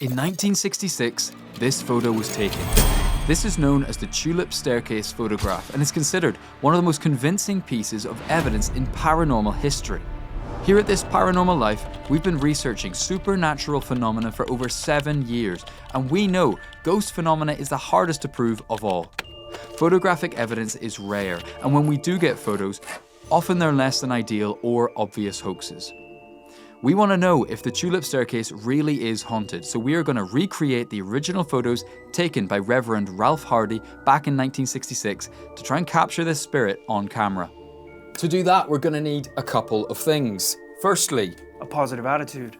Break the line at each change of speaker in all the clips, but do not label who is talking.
In 1966, this photo was taken. This is known as the Tulip Staircase photograph and is considered one of the most convincing pieces of evidence in paranormal history. Here at This Paranormal Life, we've been researching supernatural phenomena for over 7 years, and we know ghost phenomena is the hardest to prove of all. Photographic evidence is rare, and when we do get photos, often they're less than ideal or obvious hoaxes. We want to know if the Tulip Staircase really is haunted, so we are going to recreate the original photos taken by Reverend Ralph Hardy back in 1966 to try and capture this spirit on camera. To do that, we're going to need a couple of things. Firstly,
a positive attitude.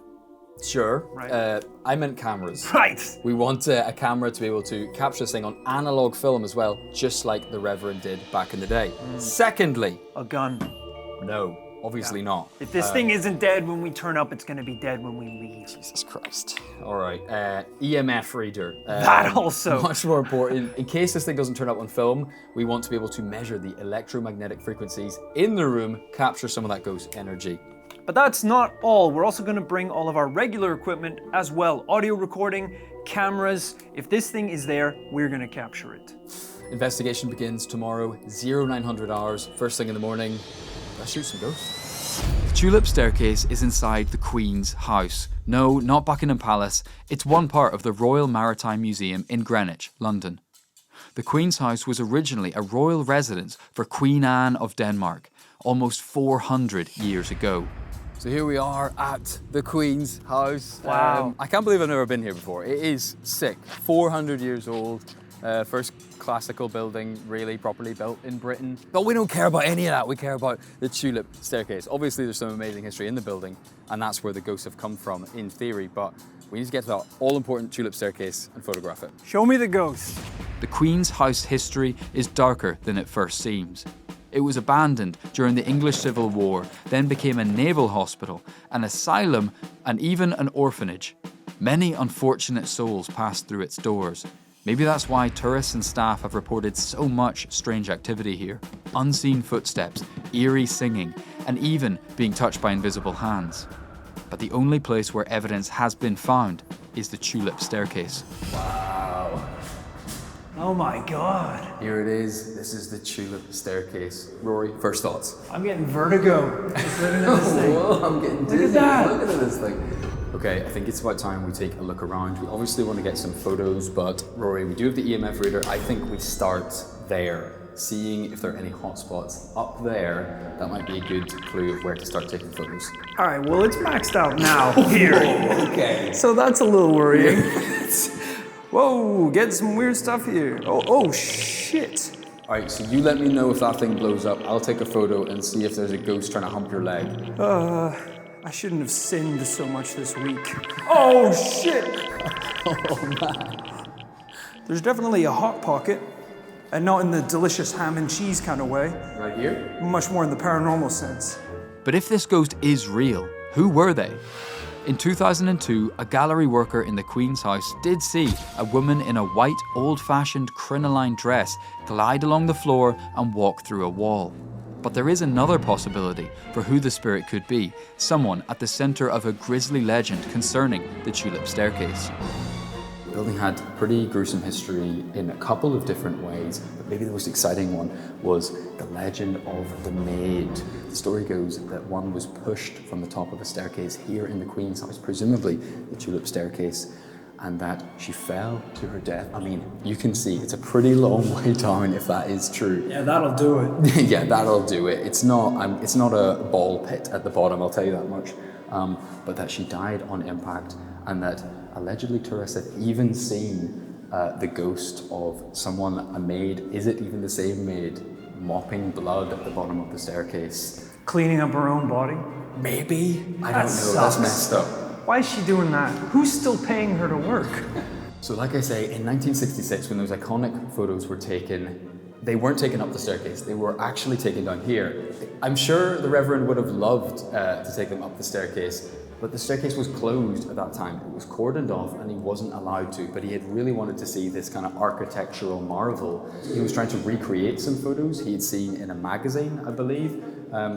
Sure.
Right.
I meant cameras.
Right.
We want a camera to be able to capture this thing on analog film as well, just like the Reverend did back in the day. Secondly,
a gun.
No, obviously not.
If this thing isn't dead when we turn up, it's going to be dead when we leave.
Jesus Christ. All right. EMF reader.
That also.
Much more important. In case this thing doesn't turn up on film, we want to be able to measure the electromagnetic frequencies in the room, capture some of that ghost energy.
But that's not all. We're also going to bring all of our regular equipment as well. Audio recording, cameras. If this thing is there, we're going to capture it.
Investigation begins tomorrow, 0900 hours, first thing in the morning. Let's shoot some ghosts. The Tulip Staircase is inside the Queen's house. No, not Buckingham Palace. It's one part of the Royal Maritime Museum in Greenwich, London. The Queen's house was originally a royal residence for Queen Anne of Denmark, almost 400 years ago. So here we are at the Queen's house.
Wow.
I can't believe I've never been here before. It is sick. 400 years old. First classical building really properly built in Britain. But we don't care about any of that. We care about the Tulip Staircase. Obviously there's some amazing history in the building, and that's where the ghosts have come from in theory, but we need to get to that all-important Tulip Staircase and photograph it.
Show me the ghost.
The Queen's house history is darker than it first seems. It was abandoned during the English Civil War, then became a naval hospital, an asylum, and even an orphanage. Many unfortunate souls passed through its doors. Maybe that's why tourists and staff have reported so much strange activity here. Unseen footsteps, eerie singing, and even being touched by invisible hands. But the only place where evidence has been found is the Tulip Staircase. Wow.
Oh my God.
Here it is. This is the Tulip Staircase. Rory, first thoughts?
I'm getting vertigo. Just looking at this thing.
Whoa, I'm getting dizzy.
Look at that.
Look at this thing. Okay, I think it's about time we take a look around. We obviously want to get some photos, but Rory, we do have the EMF reader. I think we start there, seeing if there are any hotspots up there. That might be a good clue of where to start taking photos.
All right, well, it's maxed out now here.
Okay.
So that's a little worrying. Whoa, get some weird stuff here. Oh, shit.
All right, so you let me know if that thing blows up. I'll take a photo and see if there's a ghost trying to hump your leg.
I shouldn't have sinned so much this week. Oh, shit!
Oh, man.
There's definitely a hot pocket, and not in the delicious ham and cheese kind of way.
Right here?
Much more in the paranormal sense.
But if this ghost is real, who were they? In 2002, a gallery worker in the Queen's house did see a woman in a white, old-fashioned crinoline dress glide along the floor and walk through a wall. But there is another possibility for who the spirit could be, someone at the center of a grisly legend concerning the Tulip Staircase. The building had pretty gruesome history in a couple of different ways, but maybe the most exciting one was the legend of the maid. The story goes that one was pushed from the top of a staircase here in the Queen's house, presumably the Tulip Staircase, and that she fell to her death. I mean, you can see it's a pretty long way down if that is true.
Yeah, that'll do it.
Yeah, that'll do it. It's not a ball pit at the bottom, I'll tell you that much. But that she died on impact, and that allegedly tourists have even seen the ghost of someone, a maid. Is it even the same maid, mopping blood at the bottom of the staircase?
Cleaning up her own body?
Maybe? I don't know,
sucks.
that's messed up.
Why is she doing that? Who's still paying her to work?
So like I say, in 1966, when those iconic photos were taken, they weren't taken up the staircase, they were actually taken down here. I'm sure the Reverend would have loved to take them up the staircase, but the staircase was closed at that time. It was cordoned off and he wasn't allowed to, but he had really wanted to see this kind of architectural marvel. He was trying to recreate some photos he had seen in a magazine, I believe.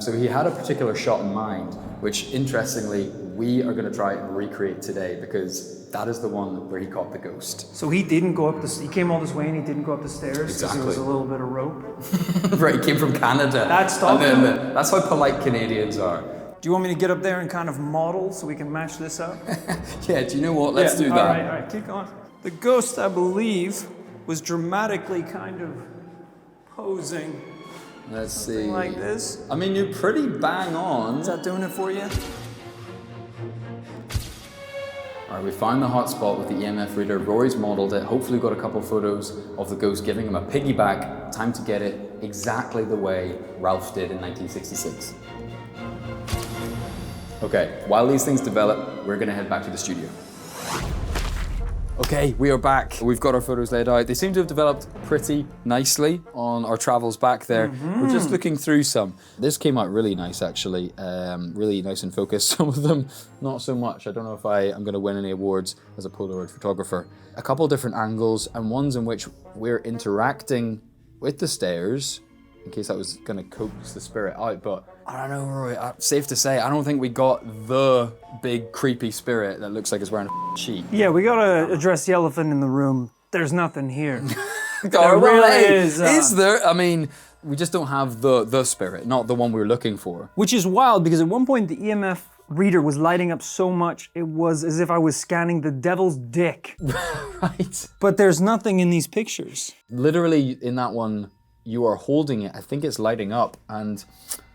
So he had a particular shot in mind, which interestingly we are going to try and recreate today because that is the one where he caught the ghost.
So he didn't go up he came all this way and he didn't go up the stairs because there was a little bit of rope.
Right, he came from Canada.
That stopped
and
him.
then that's how polite Canadians are.
Do you want me to get up there and kind of model so we can match this up?
Yeah, do you know what? Let's do that.
All right, keep going. The ghost, I believe, was dramatically kind of posing.
Let's
Something
see.
like this.
I mean, you're pretty bang on.
Is that doing it for you?
All right, we found the hot spot with the EMF reader. Rory's modeled it. Hopefully got a couple photos of the ghost giving him a piggyback. Time to get it exactly the way Ralph did in 1966. Okay, while these things develop, we're gonna head back to the studio. Okay, we are back. We've got our photos laid out. They seem to have developed pretty nicely on our travels back there. We're just looking through some. This came out really nice, actually. Really nice and focused. Some of them, not so much. I don't know if I'm gonna win any awards as a Polaroid photographer. A couple different angles and ones in which we're interacting with the stairs, in case that was gonna coax the spirit out, but I don't know, Roy, safe to say, I don't think we got the big creepy spirit that looks like it's wearing a sheet.
Yeah, we gotta address the elephant in the room. There's nothing here.
There
really is.
Is there? I mean, we just don't have the spirit, not the one we were looking for.
Which is wild because at one point the EMF reader was lighting up so much it was as if I was scanning the devil's dick.
Right.
But there's nothing in these pictures.
Literally in that one, you are holding it. I think it's lighting up and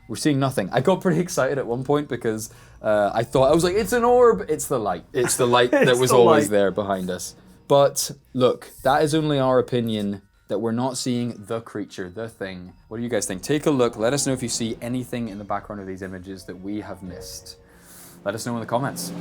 we're seeing nothing. I got pretty excited at one point because I was like, it's an orb. It's the light. It's the light that was always there behind us. But look, that is only our opinion that we're not seeing the creature, the thing. What do you guys think? Take a look. Let us know if you see anything in the background of these images that we have missed. Let us know in the comments.